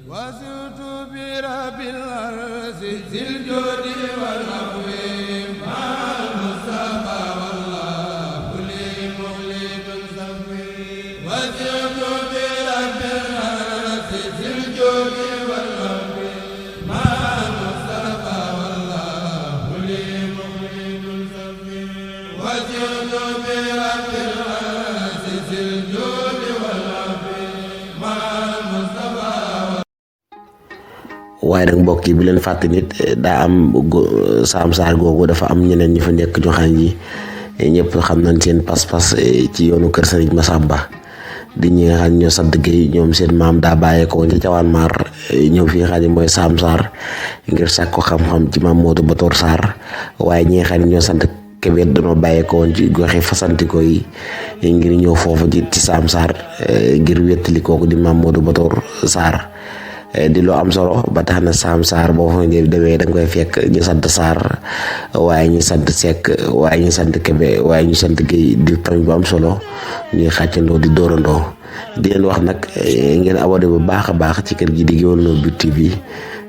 وزرت برب الأرض ذي الجود والعفو مع المصطفى والله لي مخلد صفي وزرت برب الأرض ذي الجود والعفو مع المصطفى والله لي مخلد صفي وزرت برب الأرض ذي الجود والعفو مع المصطفى. waaye nag mbokk yi bu leen fàtte nit daa am Sam Sarr googu dafa am ñeneen ñi fa nekk joxaan yi ñëpp xam nañ seen pas-pas ci yoonu kër Serigne Massamba di ñi nga xam ñoo sant Gueye ñoom seen maam daa bàyyeekoo ci Cawaan Maar ñëw fi nga xam ne mooy Sam Sarr ngir sàkk ko xam-xam ci maam Modou Batoor Sarr waaye ñi nga xam ne ñoo sant Kébé dañoo bàyyeekoo ci goxi fasantikoo yi ngir ñëw foofu ci Sam Sarr ngir wéttali kooku di maam Modou Batoor Sarr di loo am solo ba tax na Sam Sarr boo fa demee da nga koy fekk ñu sant Sarr waaye ñu sant Seck waaye ñu sant Kébé waaye ñu sant Gueye di famille bu am solo ñuy xàccandoo di dóorandoo di leen wax nag ngeen abonné bu baax a baax ci kër gi di Gueweul Noble TV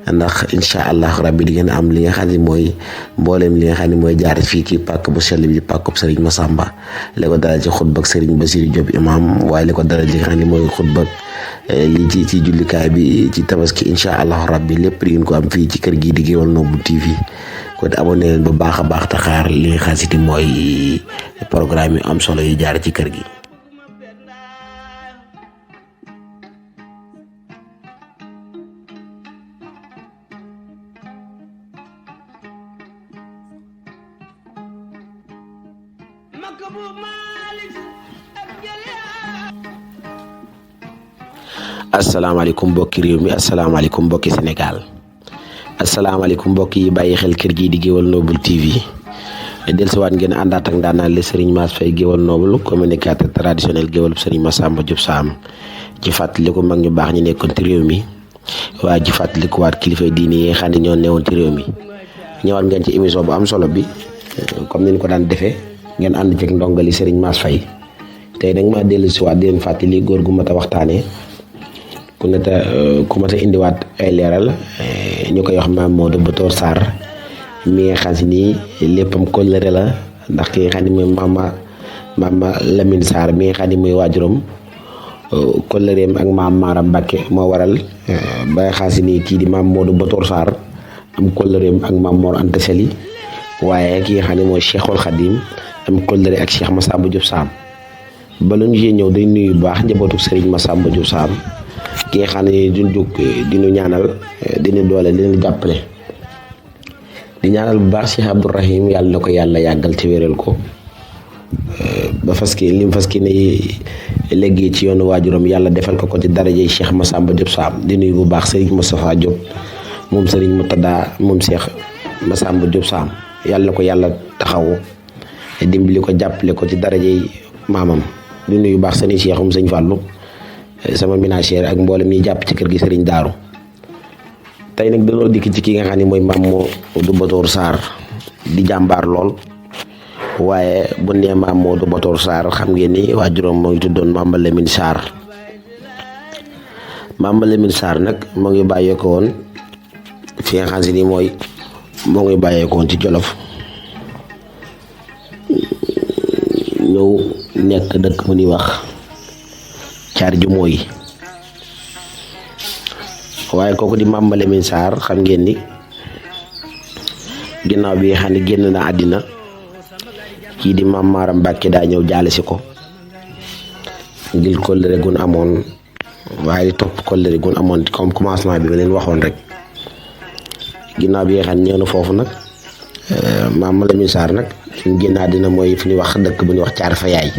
ndax incha allah rabbi di ngeen am li nga xam ne mooy mbooleem li nga xam ne mooy jaar fii ci pàkk bu sell bi pàkkub Serigne Massamba li ko dalal ci xutbak Serigne Bassirou Diop imam waaye li ko dalal li nga xam ne mooy xutbak li ci jullikaay bi ci tabaski incha allah rabbi lépp di ngeen ko am fii ci kër gi di Gueweul Noble TV kon abonné leen bu baax a baax te xaar li nga xam ne mooy programme yu am solo yi jaar ci kër gi. asalaamaaleykum mbokki réew mi asalaamaaleykum mbokki Sénégal asalaamaaleykum mbokk yi bàyyi xel kër gii di Gueweul Noble TV dellusiwaat ngeen àndaat ak ndaanaan li Serigne Mass Faye Gueweul Noble communicateur traditionnel Gueweul Serigne Massamba Diop Sam ci fàttaliku mag ñu baax ñu nekkoon ci réew mi waaye ci fàttalikuwaat kilifa diine yi nga xam ne ñoo newoon ci réew mi ñëwaat ngeen ci émission bu am solo bi comme ni ñu ko daan defee ngeen ànd ceeg ndongali Serigne Mass Faye tey nag maa dellusiwaat di leen fàttali góor gu mat a waxtaanee. ku mat a indiwaat ay leeral ñu koy wax maam Modou Batoor Sarr mi nga xam si nii léppam kóllëre la ndax ki nga xam ne mooy maama Lamine Sarr mi nga xam ne mooy waajuram kóllëreem ak maam Mara Mbacke moo waral ba nga xam si nii kii di maam Modou Batoor Sarr am kóllëreem ak maam Mor Anta Sali waaye ki nga xam ne mooy Cheikhul Khadim am kóllëre ak Cheikh Massamba Diop Sam ba lu ñu ñëw day nuyu bu baax njabootu Serigne Massamba Diop Sam ki nga xam ne duñ jóg di ñu ñaanal di ñu doole di ñu jàppale di ñaanal bu baax Cheikh Abdourahim yàlla na ko yàlla yàggal te wéral ko ba lim ne léegi ci yoonu waajuram yàlla defal ko ci darajey Cheikh Massamba Diop Sam di nuyu bu baax Serigne Moustapha Diop moom Serigne Moutada moom Cheikh Massamba Diop Sam yàlla na ko yàlla taxawu dimbali ko jàppale ko ci darajey maamam di nuyu bu baax Serigne Cheikh Sëñ Fallou sama ménagère ak mboolem ñi jàpp ci kër gi Serigne Darou tey nag dañoo dikk ci ki nga xam ne mooy maam Modou Batoor Sarr di jàmbaar lool waaye bu nee maam Modou Batoor Sarr xam ngeen ni waajuram moo ngi tuddoon Mame Lamine Sarr Mame Lamine Sarr nag moo ngi bàyyeeko woon fi nga xam ni mooy moo ngi bàyyeeko woon ci Jolof ñëw nekk dëkk mu ni wax caar ju mooy waaye kooku di Mame Lamine Sarr xam ngeen ni ginnaaw bi nga xam ne génn na àddina kii di Mame Mara Mbacke daa ñëw jaale si ko ngir kóllëre gun amoon waaye di topp kóllëre gun amoon comme commencement bi ma leen waxoon rek ginnaaw bi nga xam ne ñëw na foofu nag Mame Lamine Sarr nag fi mu génn àddina mooy fi ñuy wax dëkk bu ñuy wax caar fa yaay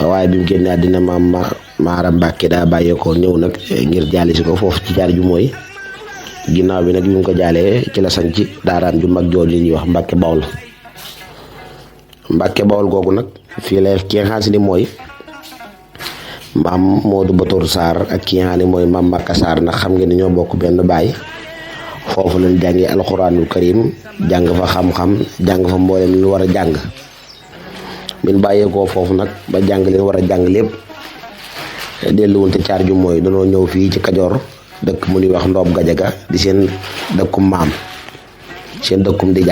waaye bi mu génnee àddina maam Mara Mbacke daa bàyyeekoo ñëw nag ngir jaale si ko foofu ci jaar ju mooy ginnaaw bi nag bi mu ko jaalee ci la sañ ci daaraan ju mag jooju li ñuy wax Mbacke Bawol googu nag fii la ki nga xam si ni mooy maam Modou Batoor Sarr ak ki nga xam ne mooy maam Mbacke Sarr ndax xam ngeen ni ñoo bokk benn baay foofu lañ jàngi alxuraanul karim jàng fa xam-xam jàng fa mboolem li war a jàng min bàyyeekoo foofu nag ba jàng leen war a jàng lépp delluwoon te caar ju mooy danoo ñëw fii ci Kajoor dëkk mu ñuy wax Ndoob Gajaga di seen dëkkum maam seen dëkkum di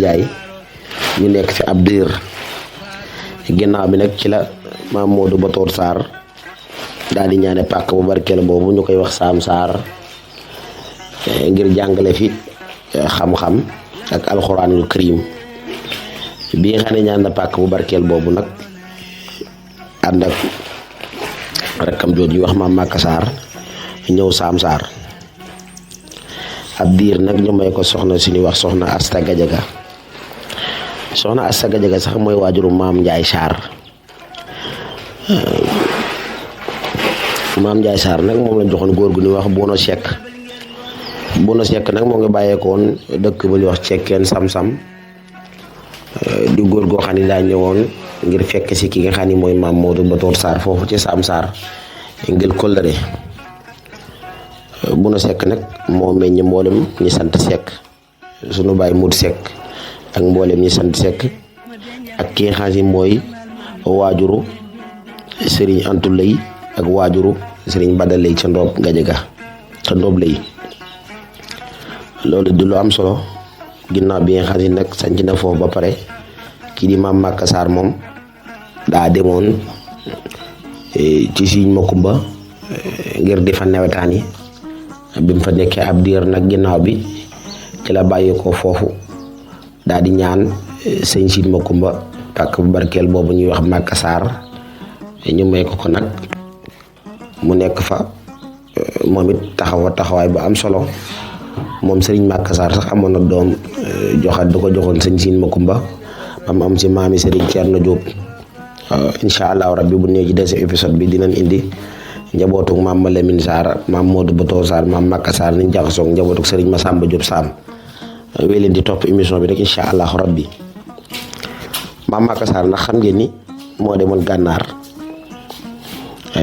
jaay ñu nekk fi ab diir ginnaaw bi nag ci la maam Modou Batoor Sarr daal di ñaane pàkk bu barkeel boobu ñu koy wax Saam Sarr ngir jàngale fi xam-xam ak alxuraanul karim bi nga xam ne ñaan na pàkk bu barkeel boobu nag ànd ak rakkam joot yi wax maam Màkka Sarr ñëw Saam Sarr ab diir nag ñu may ko soxna suñuy wax soxna Asta Gajaga sax mooy waajuru maam Njaay Sarr maam Njaay Sarr nag moom lañ joxoon góor gu ñuy wax Bono Seck nag moo ngi bàyyeekoon dëkk bu ñuy wax cekkeen sam-sam di góor goo xam ne daa ñëwoon ngir fekk si ki nga xam ne mooy maam Modou Batoor Sarr foofu ci Saam Sarr ngir kóllëre Bono Seck nag moo meññ mboolem ñi sant Seck sunu baay Mut Seck ak mboolem ñi sant Seck ak ki nga xam ne mooy waajuru Serigne Antou Lay ak waajuru Serigne Bada Lay ca Ndoob Gajaga ca Ndoob Lay loolu di lu am solo ginnaaw bi nga xam ne nag sanc na foofu ba pare kii di maam Màkka Sarr moom daa demoon ci Sëriñ Makumba ngir di fa nawetaan yi bi mu fa nekkee ab diir nag ginnaaw bi ci la bàyyi ko foofu daa di ñaan sëñ Sëriñ Makumba pàkk bu barkeel boobu ñuy wax Màkka Sarr ñu may ko nag mu nekk fa moom it taxawaay bu am solo moom Serigne Màkka Sarr sax amoon na doom joxaat du ko joxoon sëñ Sëriñ Makumba ba mu am ci maami Serigne Thierno Diop incha allahu rabbi bu ñëwee ci deuxième épisode bi dinañ indi njabootuk maam Lamine Sarr maam Modou Batoor Sarr maam Màkka Sarr niñ jaxasoog njabootuk Serigne Massamba Diop Sam wéy leen di topp émission bi rek incha allahu rabbi maam Màkka Sarr nag xam ngeen ni moo demoon gànnaar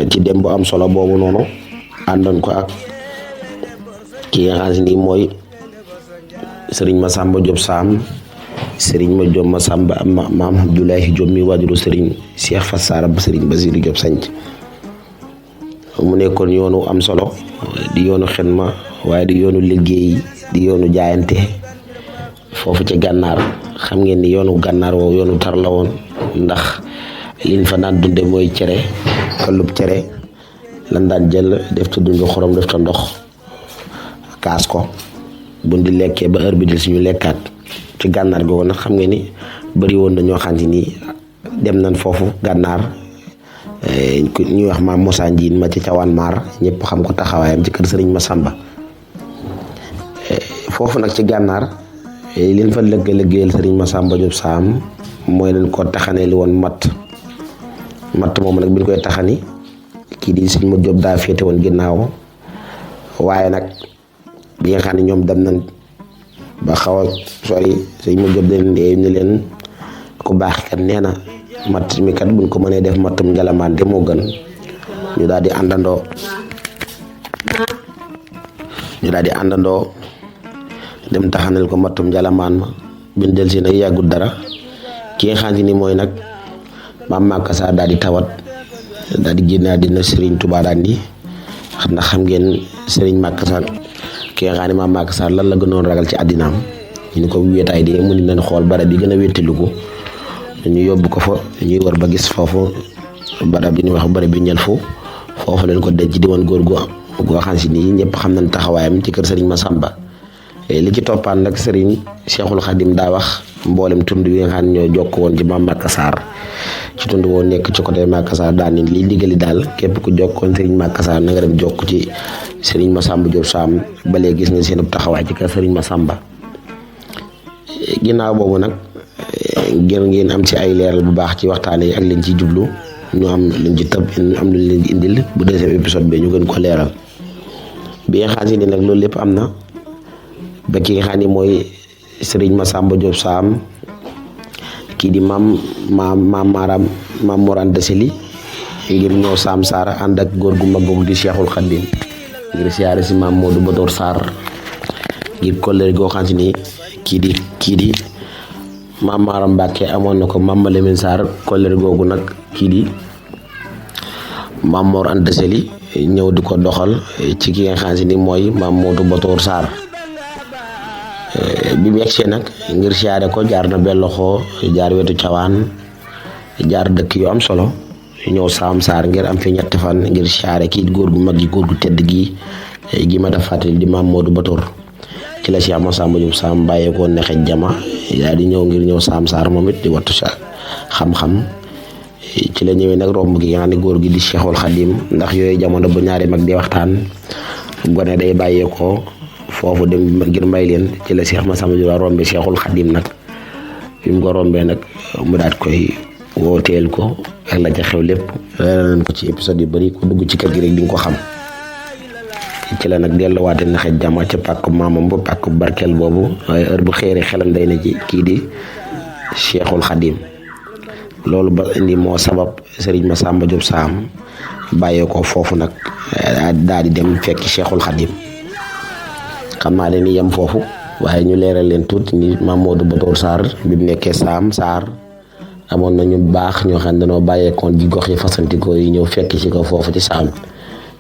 ci dem bu am solo boobu noonu àndoon ko ak ki nga xam ni mooy Serigne Massamba Diop Sam Serigne ma Diop Massamba maam Abdoulaye Diop mi waajuru Serigne Cheikh Fass Sarr ba Serigne Basiru Diop sanc mu nekkoon yoonu am solo di yoonu xidma waaye di yoonu liggéey di yoonu jaayante foofu ci gànnaar xam ngeen ni yoonu gànnaar woowu yoonu tar la woon ndax liñ fa daan dunde mooy cere këllub cere lan daan jël def ca dundu xorom def ca ndox kaas ko buñ di lekkee ba heure bi del suñu lekkaat ci gànnaar googu nag xam nga ni bëri woon na ñoo xam ni dem nañ foofu gànnaar ñuy wax maam Moussa Ndiine ma ci cawaan maar ñëpp xam ko taxawaayam ci kër Serigne Massamba foofu nag ci gànnaar liñ fa liggéeyal Serigne Massamba Diop Sam mooy leen ko taxane li woon matt moom nag biñ koy taxani kii di Serigne Modou Diop daa féete woon ginnaaw waaye nag bi nga xam ne ñoom dem nañ ba xaw a sori Serigne Modou Diop da leen ni leen ku baax kat nee na matt mi kat buñ ko mënee def mattum njalamaan de moo gën ñu daal di àndandoo dem taxanal ko mattum njalamaan ma biñ del si nag yàggut dara ki nga xam ni mooy nag maam Màkka Sarr daal di tawat daal di génn àddina Serigne Touba daan di ndax xam ngeen Serigne Màkka Sarr ki nga xam ne maam Màkka Sarr lan la gënoon ragal ci àddinaam ñu ko wéetaay di mu ni leen xool barab bi gën a wéttaliku ñu yóbbu ko fa ñuy war ba gis foofu barab bi ñuy wax barab bi ñel foofu leen ko denc di woon góor goo xam si nii ñëpp xam nañ taxawaayam ci kër Serigne Massamba li ci toppaan nag Serigne Cheikhul Khadim daa wax mboolem tund yi nga xam ne ñoo jokk woon ci maam Màkka Sarr ci tund woo nekk ci côté Màkka Sarr daal ni liy digali daal képp ku jokkoon Serigne Màkka Sarr na nga dem jokk ci Serigne Massamba Diop Sam ba léegi gis nga seen taxawaay ci kër Serigne Massamba ginnaaw boobu nag ngir ngeen am ci ay leeral bu baax ci waxtaan yi ak leen ci jublu ñu am luñ ci tëb am luñ leen di indil bu deuxième épisode bi ñu gën ko leeral bi nga xam ne nag loolu lépp am na ba ki nga xam ne mooy Serigne Massamba Diop Sam kii di maam Mor Anta Sali ngir ñëw Saam Sarr ànd ak góor gu mag googu di Cheikhul Khadim ngir siyaare si maam Modou Batoor Sarr ngir kollëre goo xam ni kii di maam Maram Mbàkke amoon na ko maam Lamine Sarr kollëre googu nag kii di maam Mor Anta Sali ñëw di ko doxal ci ki nga xam si ni mooy Maam Modou Batoor Sarr bi mu yegsee nag ngir siyaare ko jaar na Belloxo jaar wetu Cawaan jaar dëkk yu am solo ñëw Saam Sarr ngir am fi ñetti fan ngir siyaare kii góor gu mag gi góor gu tedd gi ma def fàttali di Maam Modou Batoor ci la Cheikh Massamba Diop Sam bàyyeekoo nexe jama daal di ñëw ngir ñëw Saam Sarr moom it di wattu sa xam-xam ci la ñëwee nag romb gi nga xam ne góor gi di Cheikhul Khadim ndax yooyu jamono bu ñaari mag di waxtaan gone day bàyyeekoo foofu dem ngir may leen ci la Cheikh Massamba Diop rombe Cheikhul Khadim nag bi mu ko rombee nag mu daat koy wooteel ko ak la ca xew lépp leeral nañ ko ci épisode yu bari ku dugg ci kër gi rek di nga ko xam ci la nag delluwaate na xej jama ca pàkku maamam ba pàkku barkeel boobu waaye heure bu xëyri xelam day na ci kii di Cheikhul Khadim loolu ba indi moo sabab Serigne Massamba Diop Sam bàyyee ko foofu nag daal di dem fekki Cheikhul Khadim xam naa dañuy yem foofu waaye ñu leeral leen tuuti ni Maam Modou Batoor Sarr bi mu nekkee Saam Sarr amoon na ñu baax ñoo xam ne dañoo bàyyeekoon ji gox yi fasantikoo yi ñëw fekk ci ko foofu ci Saam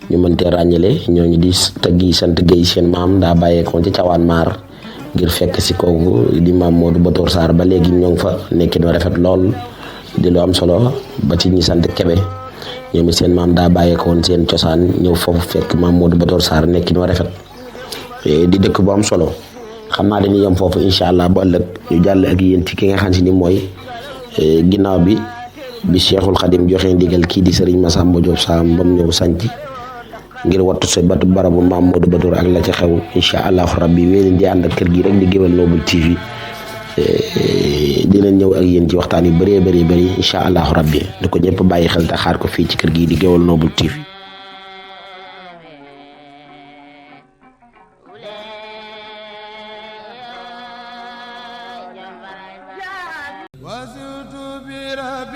ñu mëntee ràññale ñooñu di tëggi sant Guèye seen maam daa bàyyeekoon ci Cawaan Maar ngir fekk si kooku di Maam Modou Batoor Sarr ba léegi ñoo ngi fa nekki no rafet lool di lu am solo ba ci ñi sant Kebe ñoom it seen maam daa bàyyeekoon seen cosaan ñëw foofu fekk Maam Modou Batoor Sarr nekki no rafet di dëkk bu am solo xam naa dañuy yem foofu incha allah ba ëllëg ñu jàll ak yéen ci ki nga xam si ni mooy ginnaaw bi Cheikhul Khadim joxe ndigal kii di Serigne Massamba Diop Sam ba mu ñëw sanc ngir wattu sa barabu Maam Modou Batoor ak la ca xew incha allahu rabbi wéy leen di ànd ak kër gi rek di Gueweul Noble TV dinañ ñëw ak yéen ci waxtaan yu bëree bëri incha allahu rabbi di ko ñëpp bàyyi xel te xaar ko fii ci kër gi di Gueweul Noble TV. وجد برب